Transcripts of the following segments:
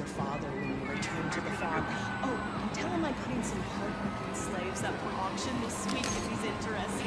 your father when you return to the farm. Oh, and tell him I'm putting some hard-working slaves up for auction this week if he's interested.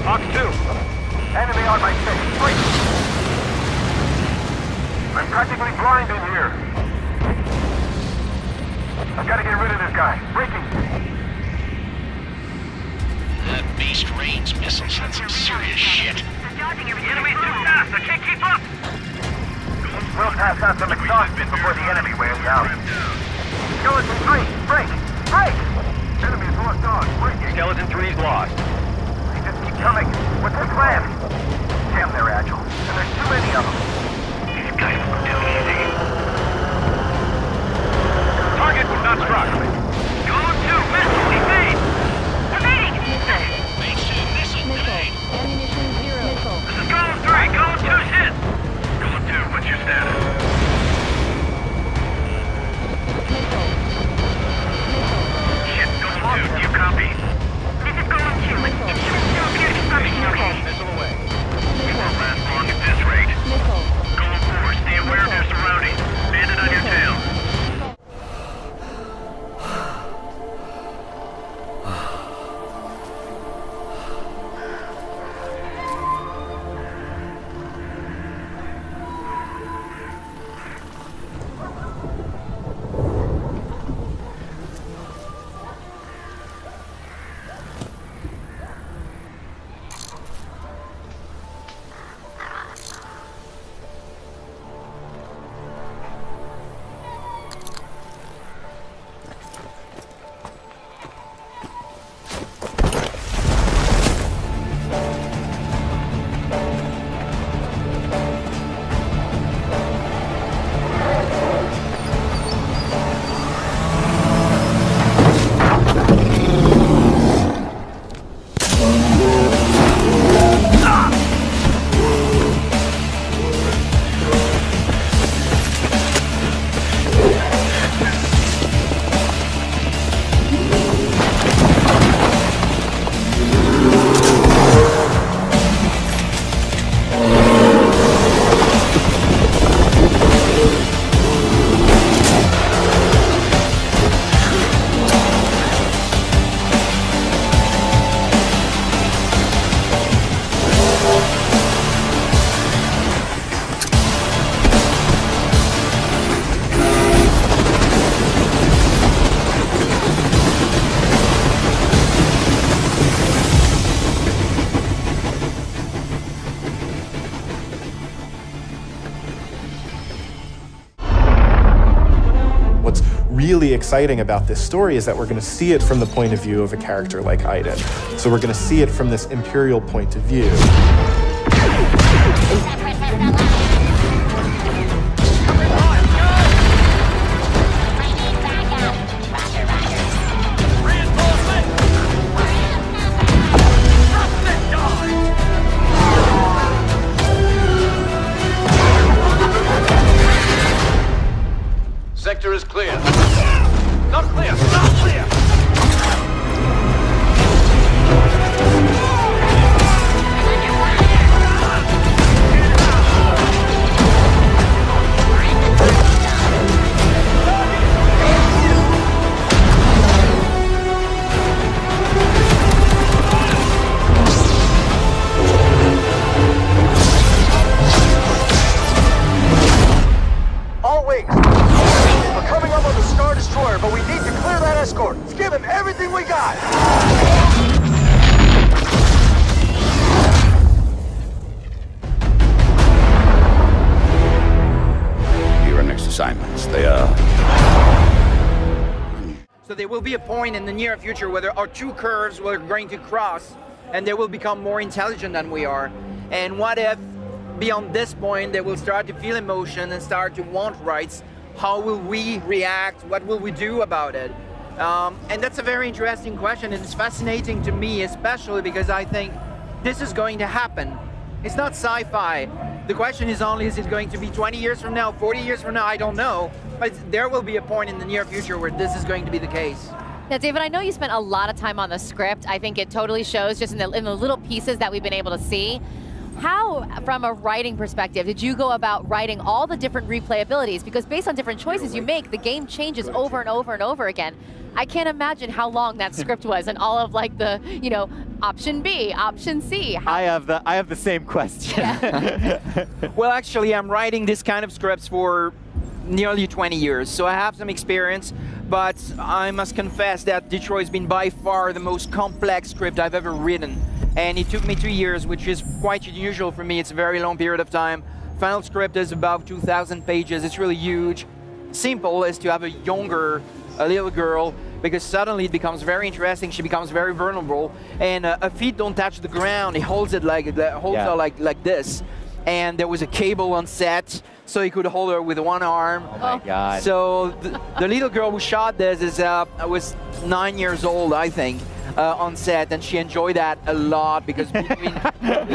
Cocktails. Enemies lost dogs. Breaking. Skeleton 3's lost. They just keep coming. What's their plan? Damn, they're agile. And there's too many of them. These guys were too easy. Target was not struck. Column 2, missile, evade! Evade! Phase 2, missile, evade! Ammunition 0. Nickel. This is Column 3, Column 2's hit! Column 2, what's your status? Nickel. Nickel. Shit, Column 2, do you copy? This is Column 2. It should still appear to function okay. Missile away. You won't last long at this rate. Nickel. Column 4, stay aware of your surroundings. Bandit on your tail. really exciting about this story is that we're going to see it from the point of view of a character like Aiden. So we're going to see it from this Imperial point of view. Sector is clear. Not clear! Not clear! All wings. We're coming up on the Star Destroyer, but we need to clear that escort. Let's give him everything we got. Your next assignments, they are... So there will be a point in the near future where there are two curves we're going to cross, and they will become more intelligent than we are. And what if, beyond this point, they will start to feel emotion and start to want rights? How will we react? What will we do about it? And that's a very interesting question, and it's fascinating to me, especially because I think this is going to happen. It's not sci-fi. The question is only, is it going to be 20 years from now, 40 years from now? I don't know. But there will be a point in the near future where this is going to be the case. Now, David, I know you spent a lot of time on the script. I think it totally shows just in the little pieces that we've been able to see. How, from a writing perspective, did you go about writing all the different replayabilities? Because based on different choices you make, the game changes over and over and over again. I can't imagine how long that script was and all of like the, you know, option B, option C. I have the same question. Yeah. Well, actually, I'm writing this kind of scripts for nearly 20 years, so I have some experience, but I must confess that Detroit's been by far the most complex script I've ever written. And it took me 2 years, which is quite unusual for me. It's a very long period of time. Final script is about 2,000 pages. It's really huge. Simple is to have a little girl because suddenly it becomes very interesting. She becomes very vulnerable, and her feet don't touch the ground. He holds it like her like this, and there was a cable on set, so he could hold her with one arm. Oh my God. So the little girl who shot this was 9 years old, I think, on set, and she enjoyed that a lot because between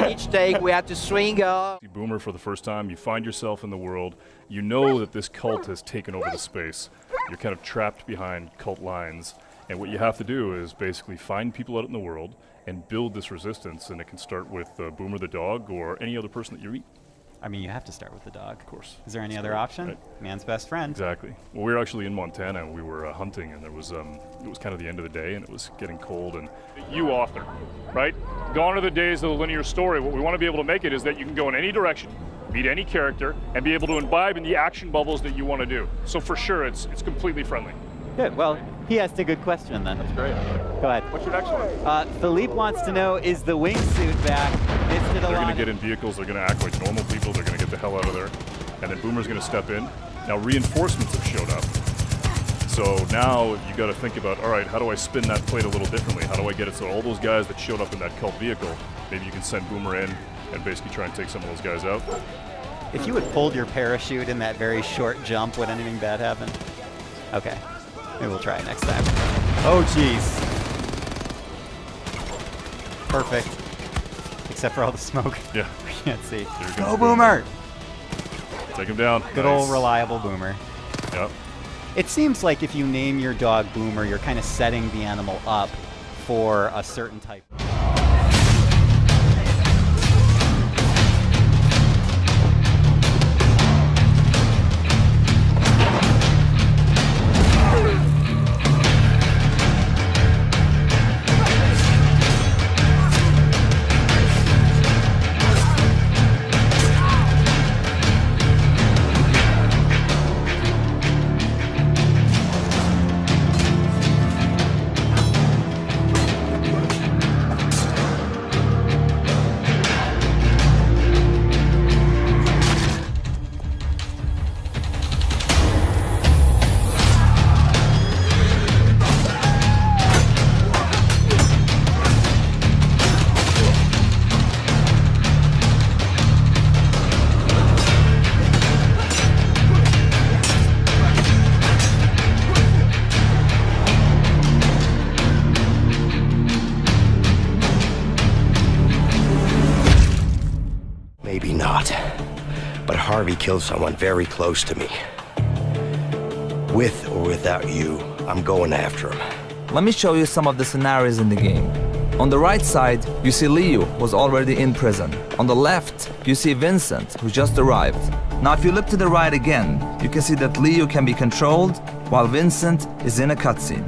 each take we had to swing her. You Boomer for the first time, you find yourself in the world, you know that this cult has taken over the space. You're kind of trapped behind cult lines, and what you have to do is basically find people out in the world and build this resistance, and it can start with Boomer the dog or any other person that you meet. I mean, you have to start with the dog. Of course. Is there any other option? Right. Man's best friend. Exactly. Well, we were actually in Montana, and we were hunting, and there was it was kind of the end of the day, and it was getting cold. And you author, right? Gone are the days of the linear story. What we want to be able to make it is that you can go in any direction, meet any character, and be able to imbibe in the action bubbles that you want to do. So for sure, it's completely friendly. Good. Well, he asked a good question then. That's great. Go ahead. What's your next one? Philippe wants to know, is the wingsuit back? They're going to get in vehicles, they're going to act like normal people, they're going to get the hell out of there, and then Boomer's going to step in. Now reinforcements have showed up. So now you got to think about, all right, how do I spin that plate a little differently? How do I get it so all those guys that showed up in that cult vehicle, maybe you can send Boomer in and basically try and take some of those guys out. If you had pulled your parachute in that very short jump, would anything bad happen? Okay. Maybe we'll try it next time. Oh, jeez. Perfect. Except for all the smoke. Yeah. We can't see. Go, Boomer! Take him down. Good old reliable Boomer. Yep. It seems like if you name your dog Boomer, you're kind of setting the animal up for a certain type. Maybe not. But Harvey killed someone very close to me. With or without you, I'm going after him. Let me show you some of the scenarios in the game. On the right side, you see Leo, who's already in prison. On the left, you see Vincent, who just arrived. Now if you look to the right again, you can see that Leo can be controlled, while Vincent is in a cutscene.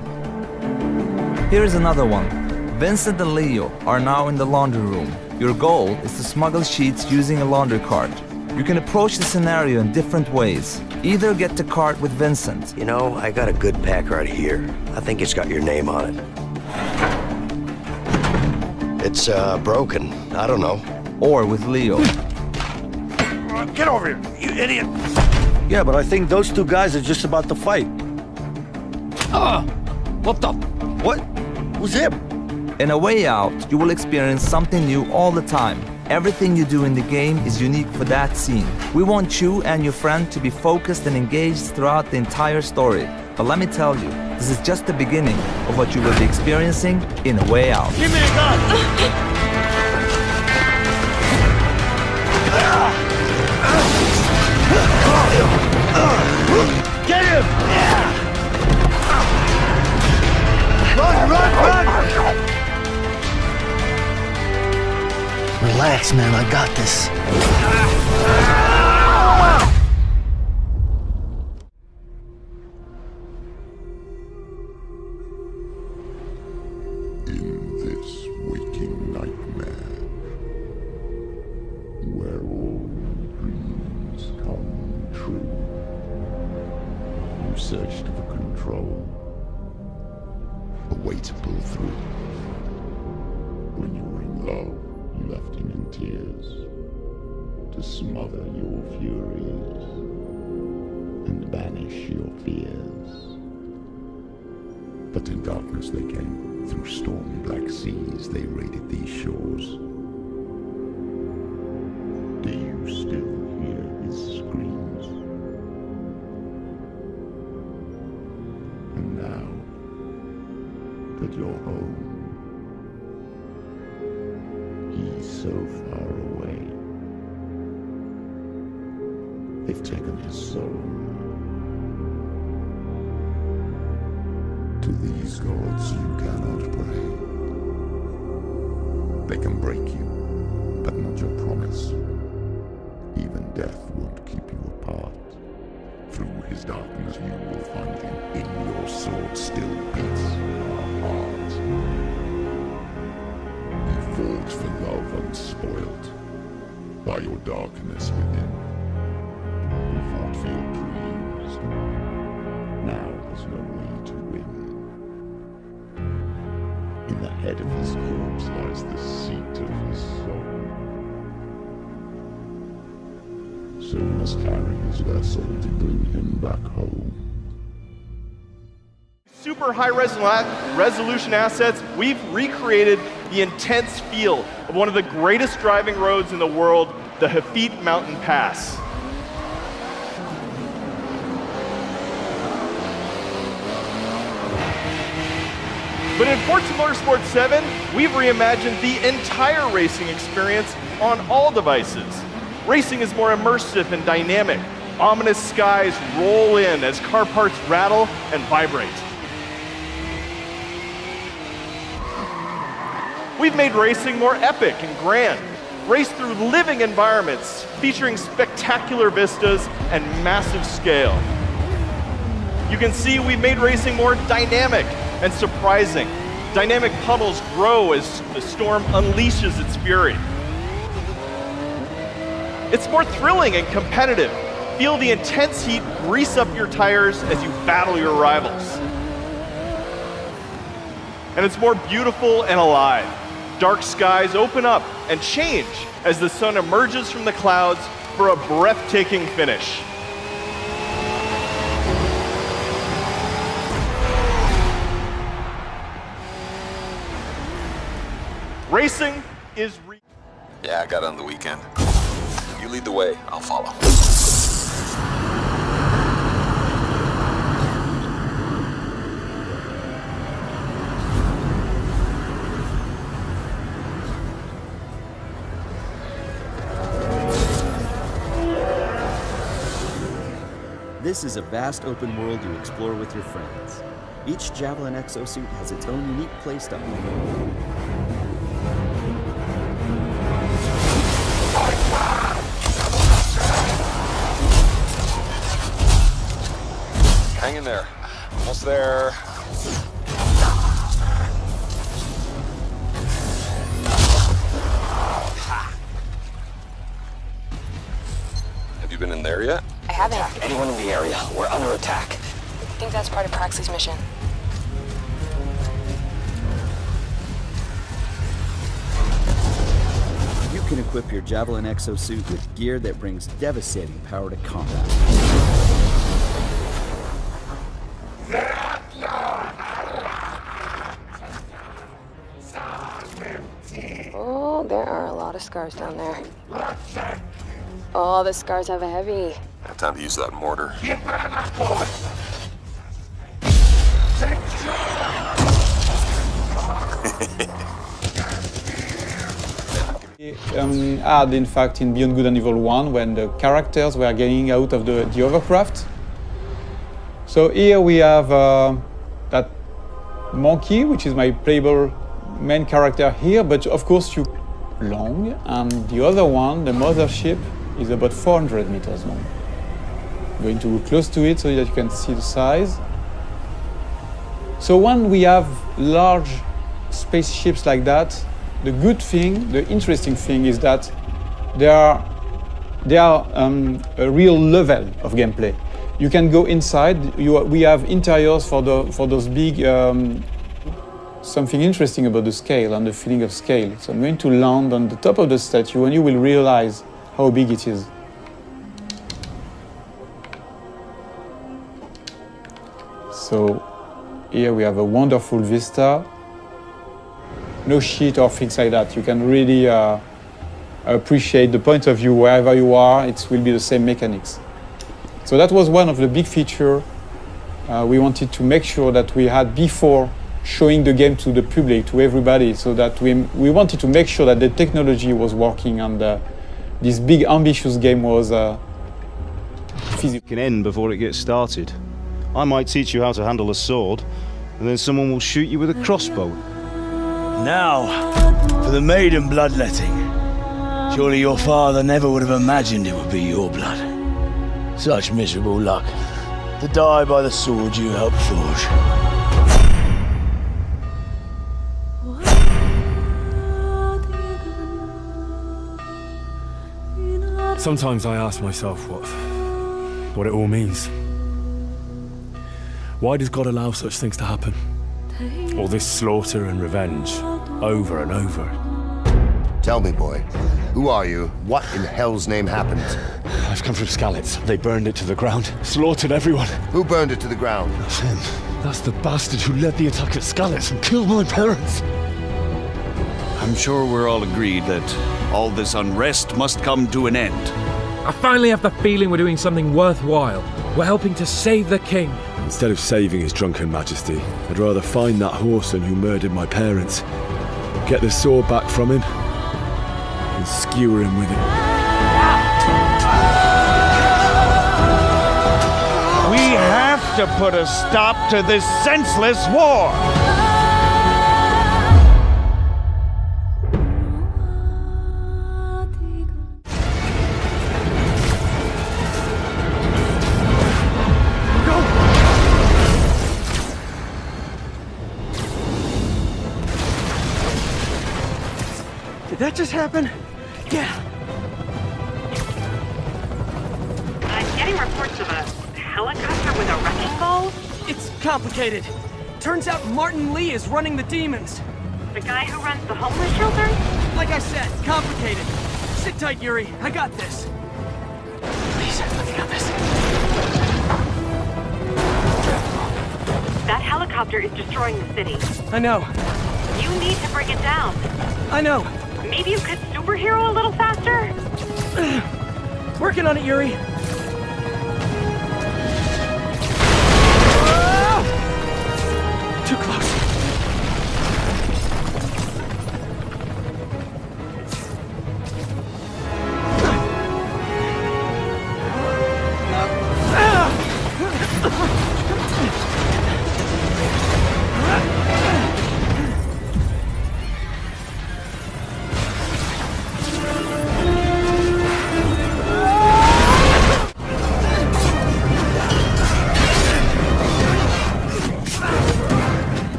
Here is another one. Vincent and Leo are now in the laundry room. Your goal is to smuggle sheets using a laundry cart. You can approach the scenario in different ways. Either get the cart with Vincent. You know, I got a good pack right here. I think it's got your name on it. It's broken. I don't know. Or with Leo. Get over here, you idiot! Yeah, but I think those two guys are just about to fight. What the? What? Who's him? In A Way Out, you will experience something new all the time. Everything you do in the game is unique for that scene. We want you and your friend to be focused and engaged throughout the entire story. But let me tell you, this is just the beginning of what you will be experiencing in A Way Out. Give me a gun! Get him! Run, run, run! Relax, man, I got this. In this waking nightmare, where all dreams come true, you searched for control, a way to pull through. When you were in love, you left him in tears to smother your furies and banish your fears. But in darkness they came. Through stormy black seas they raided these shores. Do you still hear his screams? And now that you're home, he's so far away. They've taken his soul. To these gods you cannot pray. They can break you, but not your promise. Even death won't keep you apart. Through his darkness you will find him. In your sword still beats your heart. You fought for love unspoiled by your darkness within. You fought for your dreams. Now there's no way to win. In the head of his corpse lies the seat of his soul. So we must carry his vessel to bring him back home. Super high resolution assets, we've recreated the intense feel of one of the greatest driving roads in the world, the Hafit Mountain Pass. But in Forza Motorsport 7, we've reimagined the entire racing experience on all devices. Racing is more immersive and dynamic. Ominous skies roll in as car parts rattle and vibrate. We've made racing more epic and grand. Race through living environments featuring spectacular vistas and massive scale. You can see we've made racing more dynamic and surprising. Dynamic puddles grow as the storm unleashes its fury. It's more thrilling and competitive. Feel the intense heat grease up your tires as you battle your rivals. And it's more beautiful and alive. Dark skies open up and change as the sun emerges from the clouds for a breathtaking finish. Racing is Yeah, I got it on the weekend. You lead the way, I'll follow. This is a vast open world you explore with your friends. Each Javelin exosuit has its own unique playstyle. Hang in there. Almost there. Have you been in there yet? I haven't. Attack anyone in the area. We're under attack. I think that's part of Praxley's mission. You can equip your Javelin exosuit with gear that brings devastating power to combat. Oh, there are a lot of scars down there. Oh, the scars have a heavy. Time to use that mortar. Had in fact in Beyond Good and Evil 1 when the characters were getting out of the overcraft. So here we have that monkey, which is my playable main character here, but of course you long, and the other one, the mothership, is about 400 meters long. I'm going to go close to it so that you can see the size. So when we have large spaceships like that, the good thing, the interesting thing is that they are a real level of gameplay. You can go inside. We have interiors for those big. Something interesting about the scale and the feeling of scale. So I'm going to land on the top of the statue, and you will realize how big it is. So Here we have a wonderful vista. No shit or things like that. You can really appreciate the point of view wherever you are. It will be the same mechanics. So that was one of the big features we wanted to make sure that we had before showing the game to the public, to everybody, so that we wanted to make sure that the technology was working and this big ambitious game was feasible. Can end before it gets started. I might teach you how to handle a sword, and then someone will shoot you with a crossbow. Now, for the maiden bloodletting. Surely your father never would have imagined it would be your blood. Such miserable luck, to die by the sword you helped forge. Sometimes I ask myself what it all means. Why does God allow such things to happen? All this slaughter and revenge, over and over. Tell me, boy, who are you? What in hell's name happened? I've come from Skalitz. They burned it to the ground, slaughtered everyone. Who burned it to the ground? That's him. That's the bastard who led the attack at Skalitz and killed my parents. I'm sure we're all agreed that all this unrest must come to an end. I finally have the feeling we're doing something worthwhile. We're helping to save the king. Instead of saving his drunken majesty, I'd rather find that whoreson who murdered my parents, get the sword back from him, and skewer him with it. We have to put a stop to this senseless war! Did that just happen? Yeah. I'm getting reports of a helicopter with a wrecking ball. It's complicated. Turns out Martin Lee is running the demons. The guy who runs the homeless shelter? Like I said, complicated. Sit tight, Yuri. I got this. Please, let me got this. That helicopter is destroying the city. I know. You need to bring it down. I know. Maybe you could superhero a little faster? Working on it, Yuri. Too close.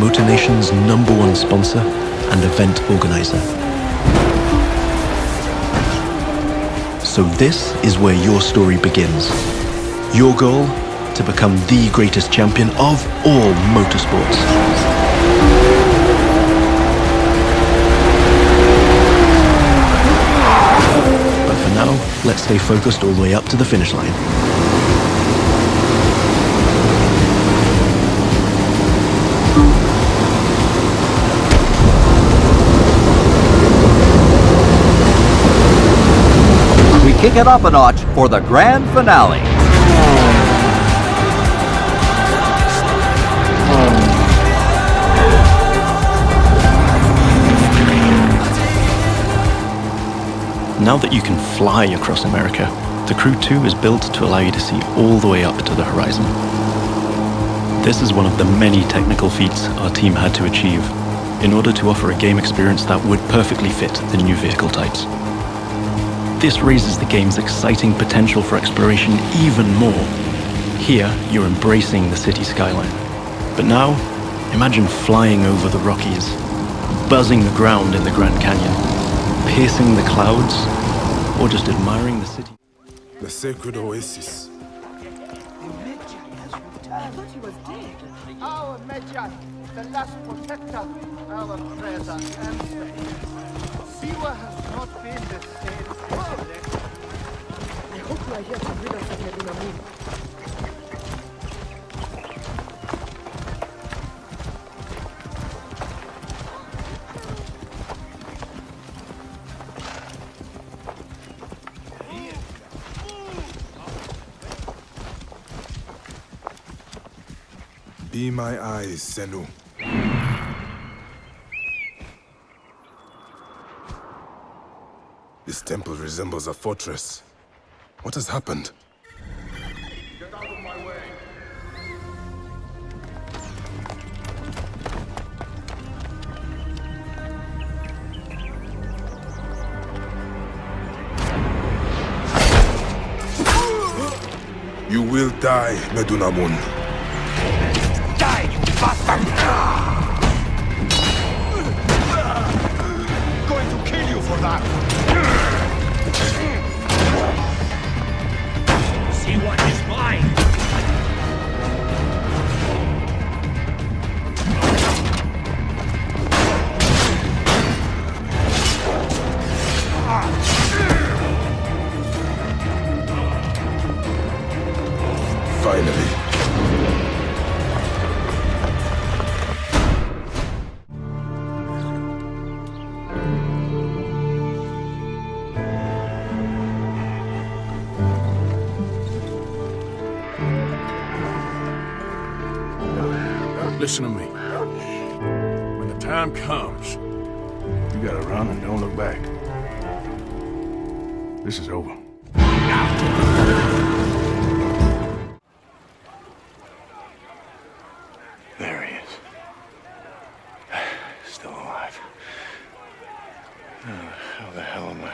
Motor Nation's #1 sponsor and event organizer. So this is where your story begins. Your goal? To become the greatest champion of all motorsports. But for now, let's stay focused all the way up to the finish line. Kick it up a notch for the grand finale. Now that you can fly across America, the Crew 2 is built to allow you to see all the way up to the horizon. This is one of the many technical feats our team had to achieve in order to offer a game experience that would perfectly fit the new vehicle types. This raises the game's exciting potential for exploration even more. Here, you're embracing the city skyline. But now, imagine flying over the Rockies, buzzing the ground in the Grand Canyon, piercing the clouds, or just admiring the city. The sacred oasis. Our Medjay, the last protector, our prayers are answered. Siwa has not been the same since. I hope you are here to rid us of Nebunamun. Be my eyes, Senu. This temple resembles a fortress. What has happened? Get out of my way. You will die, Medunamun. Going to kill you for that. See what is mine. Finally. Listen to me. When the time comes, you gotta run and don't look back. This is over. There he is. Still alive. How the hell am I?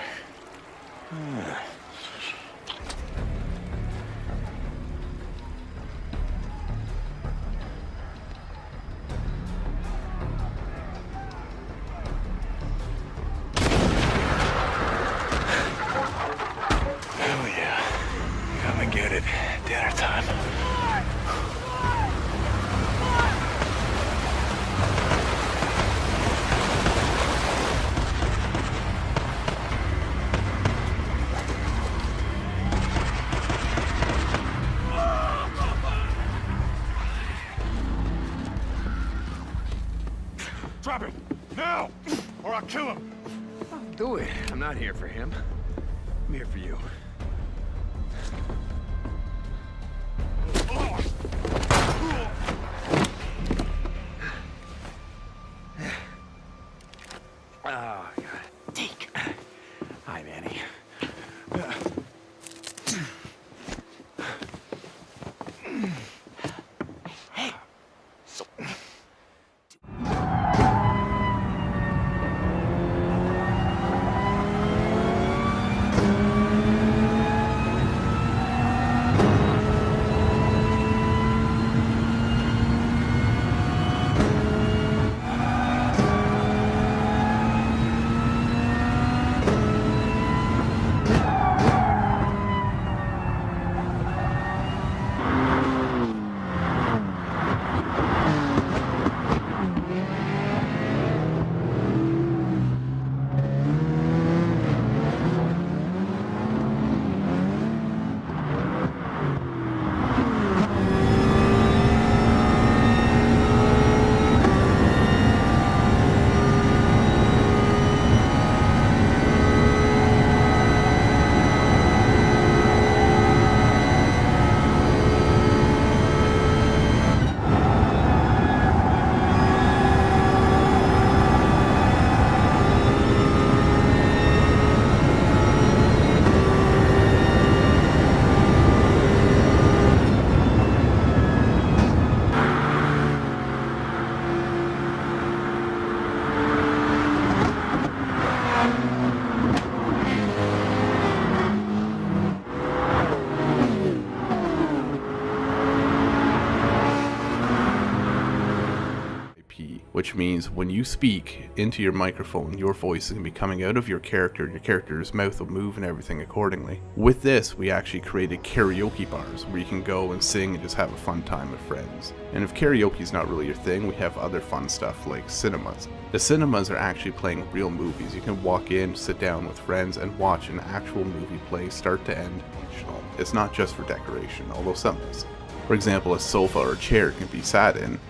Hell yeah. Come and get it. Dinner time. Drop him! Now! Or I'll kill him! Do it. I'm not here for him. I'm here for you. Oh, God. Deke. Hi, Manny. Hey. which means when you speak into your microphone, your voice is going to be coming out of your character's mouth will move and everything accordingly. With this, we actually created karaoke bars where you can go and sing and just have a fun time with friends. And if karaoke is not really your thing, we have other fun stuff like cinemas. The cinemas are actually playing real movies. You can walk in, sit down with friends, and watch an actual movie play start to end functional. It's not just for decoration, although some is. For example, a sofa or a chair can be sat in.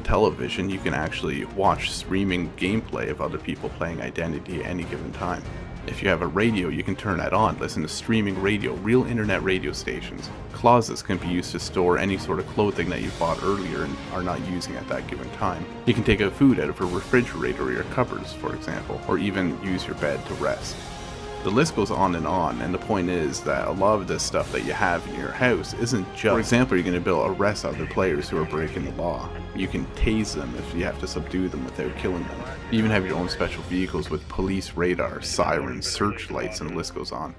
Television, you can actually watch streaming gameplay of other people playing Identity at any given time. If you have a radio, you can turn that on, listen to streaming radio, real internet radio stations. Closets can be used to store any sort of clothing that you bought earlier and are not using at that given time. You can take out food out of a refrigerator or your cupboards, for example, or even use your bed to rest. The list goes on, and the point is that a lot of this stuff that you have in your house isn't just, for example, you're going to be able to arrest other players who are breaking the law. You can tase them if you have to subdue them without killing them. You even have your own special vehicles with police radar, sirens, searchlights, and the list goes on.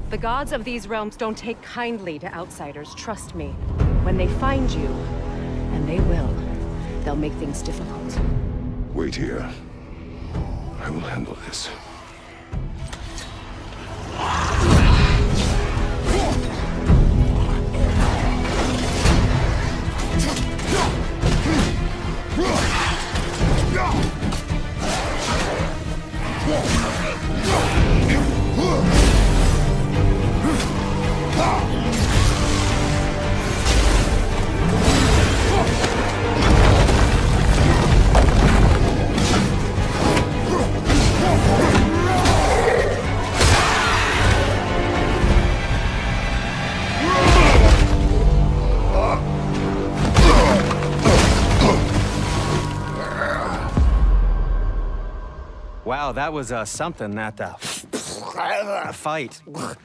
The gods of these realms don't take kindly to outsiders, trust me. When they find you, and they will, they'll make things difficult. Wait here. I will handle this. Wow, that was something, that fight. On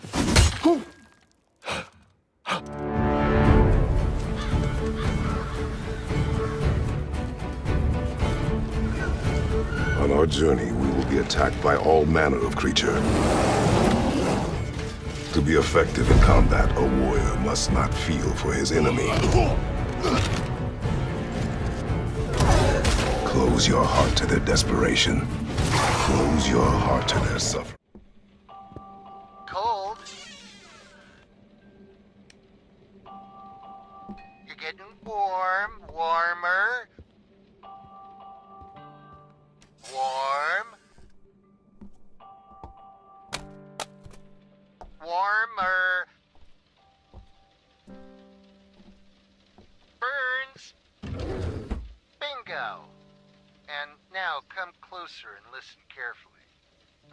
our journey, we will be attacked by all manner of creature. To be effective in combat, a warrior must not feel for his enemy. Close your heart to their desperation. Close your heart to their suffering. Cold? You're getting warm, warmer. Warm. Warmer. Burns. Bingo. And now come closer and listen carefully.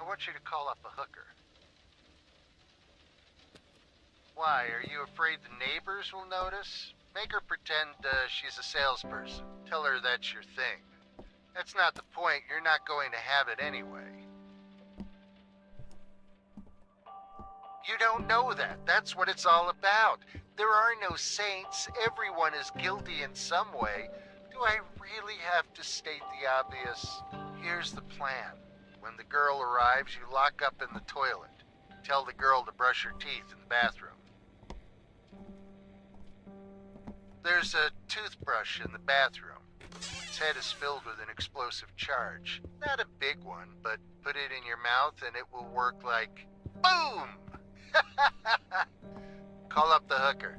I want you to call up a hooker. Why, are you afraid the neighbors will notice? Make her pretend she's a salesperson. Tell her that's your thing. That's not the point. You're not going to have it anyway. You don't know that. That's what it's all about. There are no saints. Everyone is guilty in some way. Do I really have to state the obvious? Here's the plan. When the girl arrives, you lock up in the toilet. Tell the girl to brush her teeth in the bathroom. There's a toothbrush in the bathroom. Its head is filled with an explosive charge. Not a big one, but put it in your mouth and it will work like boom! Call up the hooker.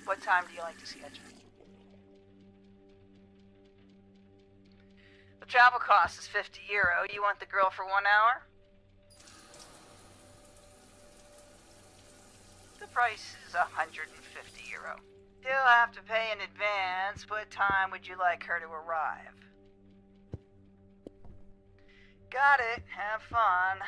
What time do you like to schedule? The travel cost is €50. You want the girl for 1 hour? The price is €150. You'll have to pay in advance. What time would you like her to arrive? Got it. Have fun.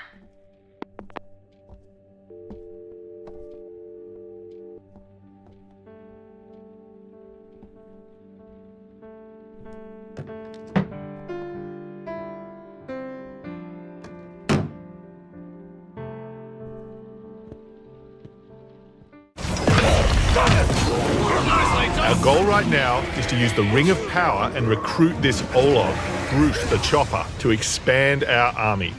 Our goal right now is to use the Ring of Power and recruit this Olog, Groot the Chopper, to expand our army.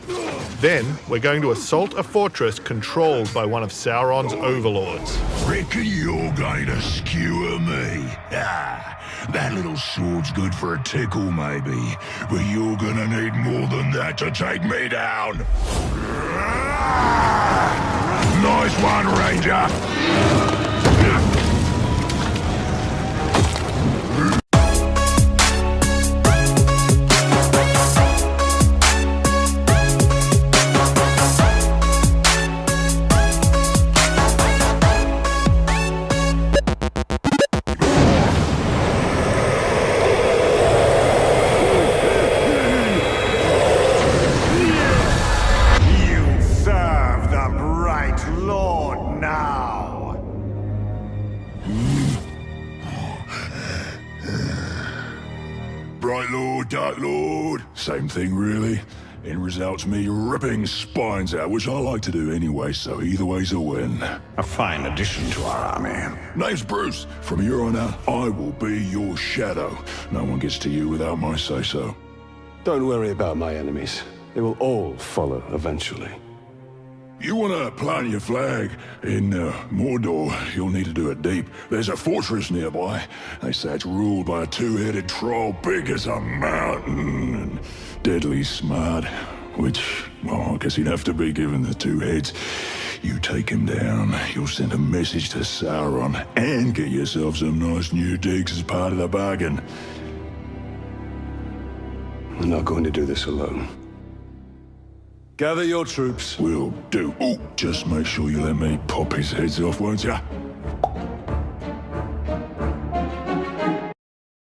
Then, we're going to assault a fortress controlled by one of Sauron's overlords. Reckon you're going to skewer me? Ah, that little sword's good for a tickle, maybe, but you're gonna need more than that to take me down. Nice one, Ranger. Dark Lord. Same thing, really. End result's me ripping spines out, which I like to do anyway, so either way's a win. A fine addition to our army. Name's Bruce. From here on out, I will be your shadow. No one gets to you without my say-so. Don't worry about my enemies. They will all follow eventually. You want to plant your flag in Mordor, you'll need to do it deep. There's a fortress nearby. They say it's ruled by a two-headed troll big as a mountain and deadly smart. Which, well, I guess he'd have to be given the two heads. You take him down, you'll send a message to Sauron and get yourself some nice new digs as part of the bargain. I'm not going to do this alone. Gather your troops. Will do. Oh, just make sure you let me pop his heads off, won't ya?